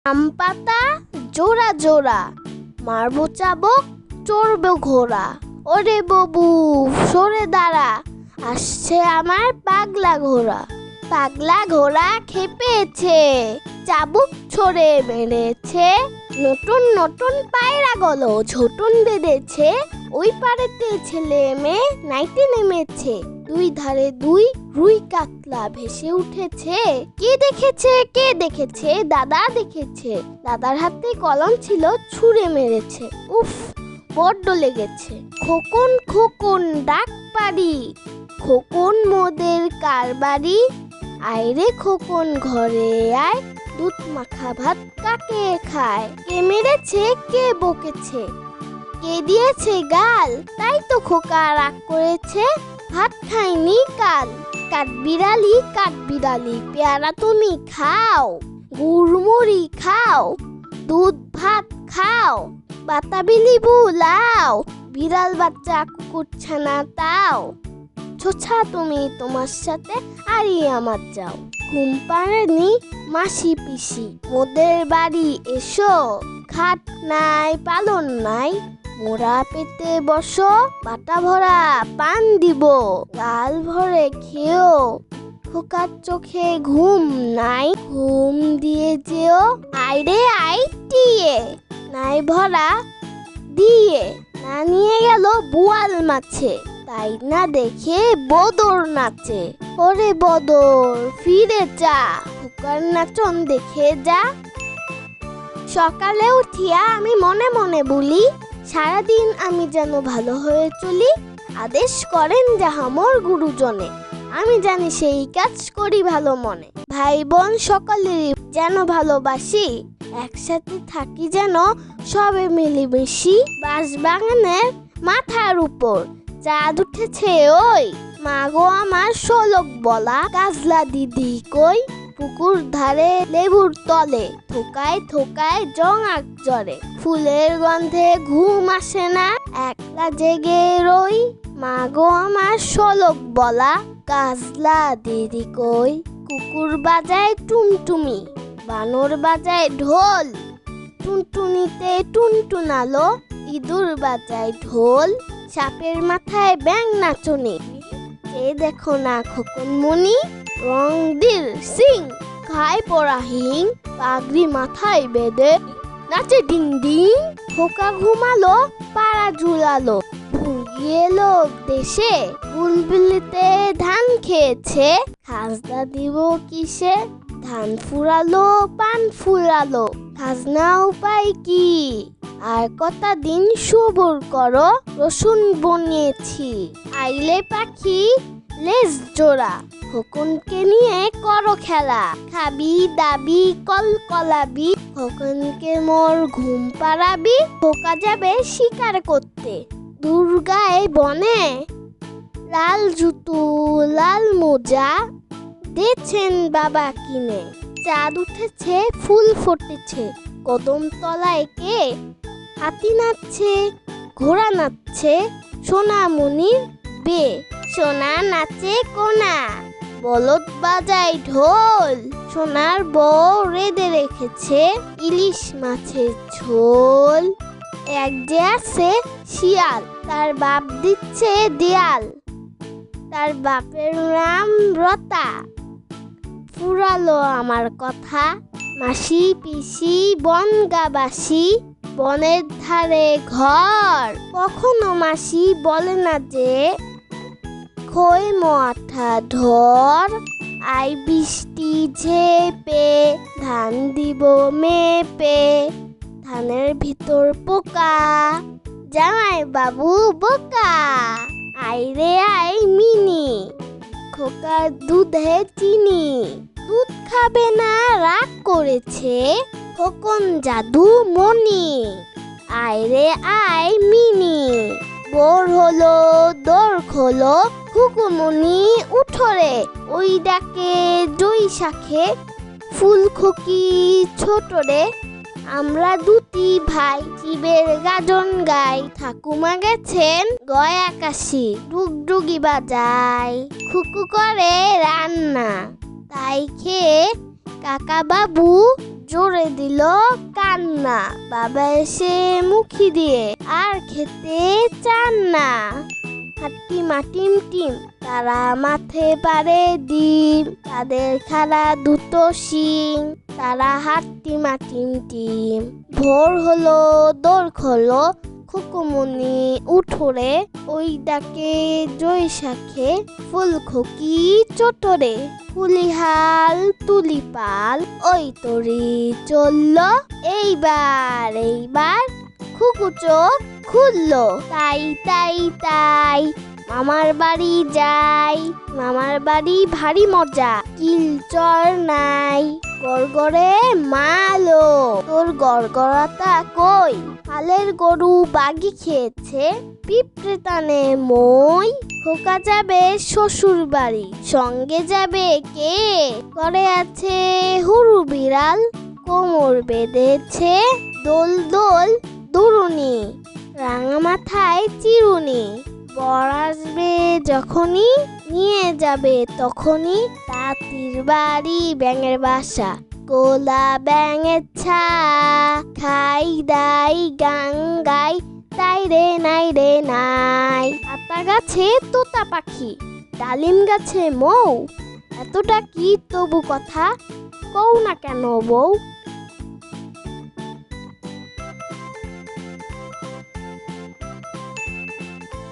আম পাতা জোড়া জোড়া, মারবো চাবুক চড়বো ঘোড়া। ওরে বাবু সরে দাঁড়া, আসছে আমার পাগলা ঘোড়া। পাগলা ঘোড়া খেপেছে, চাবুক ছড়ে মেরেছে। নতুন নতুন পায়রা গলো ঝোটন বেঁধেছে। ওই পাড়েতে ছেলে মেয়ে নাইতে নেমেছে। দুই ধারে দুই রুই কাতলা ভেসে উঠেছে। কে দেখেছে কে দেখেছে, দাদা দেখেছে। দাদার হাতে কলম ছিল, ছুঁড়ে মেরেছে। উফ বড্ড লেগেছে। খোকন খোকন ডাক পারি, খোকন মোদের কার বাড়ি? আয়রে খোকন ঘরে আয়, দুধ মাখা ভাত কাকে খায়? কে মেরেছে কে বকেছে, কে দিয়েছে গাল? তাই তো খোকা রাগ করেছে, ভাত খাইনি কাল। কাঠবিড়ালি পেয়ারা তুমি খাও, গুড়মুড়ি খাও, দুধ ভাত খাও, বাতাবি লেবু লাও, বিড়াল বাচ্চা কুকুর ছানা তাও। ছোছা তুমি তোমার সাথে আরি আমার যাও। ঘুম পাড়েনি মাসি পিসি, মোদের বাড়ি এসো। খাট নাই পালন নাই, মোরা পেতে বসো। বাটা ভরা পান দিব, গাল ভরে খেও। খোকার চোখে ঘুম নাই, ঘুম দিয়ে যেও। আইরে আইটিয়ে নাই ভরা দিয়ে, না নিয়ে গেল বোয়াল মাছে। তাই না দেখে বদর নাচে। ওরে বদর ফিরে যা, খোকার নাচন দেখে যা। সকালে উঠিয়া আমি মনে মনে বলি, সারাদিন আমি যেন ভালো হয়ে চলি। আদেশ করেন যাহা মোর গুরুজনে, আমি জানি সেই কাজ করি ভালো মনে। ভাই বোন সকলেরই যেন ভালোবাসি, একসাথে থাকি যেন সবে মিলেমিশি। বাঁশবাগানের মাথার উপর চাঁদ উঠেছে ওই, মা গো আমার শোলক বলা কাজলা দিদি কই? পুকুর ধারে লেবুর তলে, থোকায় থোকায় জঙাক জরে। ফুলের গন্ধে ঘুম আসে না, একলা জেগে রই। মা গো আমার শোলক বলা কাজলা দিদি কই? কুকুর বাজায় টুনটুমি, বানর বাজায় ঢোল। টুনটুনিতে টুনটুনালো, ইঁদুর বাজায় ঢোল। সাপের মাথায় ব্যাঙ নাচনি, এ দেখো না খোকন মনি। রংদির সিং খায় পড়া হিং, পাগড়ি মাথায় বেঁধে নাচে ডিং ডিং। খোকা ঘুমালো পাড়া ঝুলালো, ভুগি এলো দেশে। বুলবুলিতে ধান খেয়েছে, খাজনা দিব কিসে? ধান ফুরালো পান ফুরালো, খাজনা উপায় কি? আর কটা দিন সবুর করো, রসুন বনিয়েছি। আইলে পাখি লেজ জোড়া, খোকনকে নিয়ে করো খেলা। খাবি দাবি কলকলাবি, খোকনকে মোর ঘুম পাড়াবি। খোকা যাবে শিকার করতে দুর্গায় বনে। লাল জুতো লাল মোজা দিয়েছেন বাবা কিনে। চাঁদ উঠেছে ফুল ফুটেছে, কদম তলায় কে? হাতি নাচছে ঘোড়া নাচছে, সোনামণির বে। সোনা নাচে কোনা, বলদ বাজায় ঢোল। সোনার বউ রেঁধে রেখেছে ইলিশ মাছের ঝোল। এক যে আছে শিয়াল, তার বাপ দিচ্ছে দেয়াল। তার বাপের নাম রতা, ফুরালো আমার কথা। মাসি পিসি বনগাবাসী, বনের ধারে ঘর। কখনো মাসি বলে না যে খই মাঠা ধর। আই বৃষ্টি ঝেপে ধান দিব মেপে, ধানের ভিতর পোকা জামাই বাবু বোকা। আইরে আই মিনি, খোকার দুধে চিনি। দুধ খাবে না রাগ করেছে, খোকন জাদু মনি। আইরে আই মিনি, বোর হলো দোর খোলো। খুকুমনি উঠোরে, ওই ডাকে জই শাখে। ফুল খুকি ছোটরে, আমরা দুটি ভাই শিবের গাজন গাই। ঠাকুমা গেছেন গয় আকাশি, ডুগডুগি বাজায়। খুকু করে রান্না, তাই খেয়ে কাকা বাবু জোরে দিল কান্না, বাবা এসে মুখি দিয়ে আর খেতে চান না। হাট্টিমা টিম টিম, তারা মাঠে পারে ডিম, তাদের খাড়া দুটো শিং, তারা হাট্টিমা টিম টিম। ভোর হলো দোর খোলো, খুকুমনি উঠোরে, ওই ডাকে জয় শাখে, ফুলখকি চটরে, ফুলিহাল তুলিপাল, ওই তরি চলল, এইবার খুকু চোখ খুললো। তাই তাই তাই মামার বাড়ি যাই, মামার বাড়ি ভারী মজা, কিল চর নাই, গড়গড়ে মালো, তোর গড়গড়াটা কই? হালের গরু বাগি খেয়েছে, পিঁপড়ে টানে মই, খোকা যাবে শ্বশুর বাড়ি, সঙ্গে যাবে কে? ঘরে আছে হুরু বিড়াল, কোমর বেঁধেছে দোল দোল দুরুনি, রাঙা মাথায় চিরুনি, বর আসবে যখনই, নিয়ে যাবে তখনই, তাঁতির বাড়ি ব্যাঙের বাসা, গোলা ব্যাঙের ছা, খাই দাই গাং গাই, তাই রে নাই রে নাই। আতা গাছে তোতা পাখি, ডালিম গাছে মৌ, এতটা কি তবু কথা, কও না কেন বউ?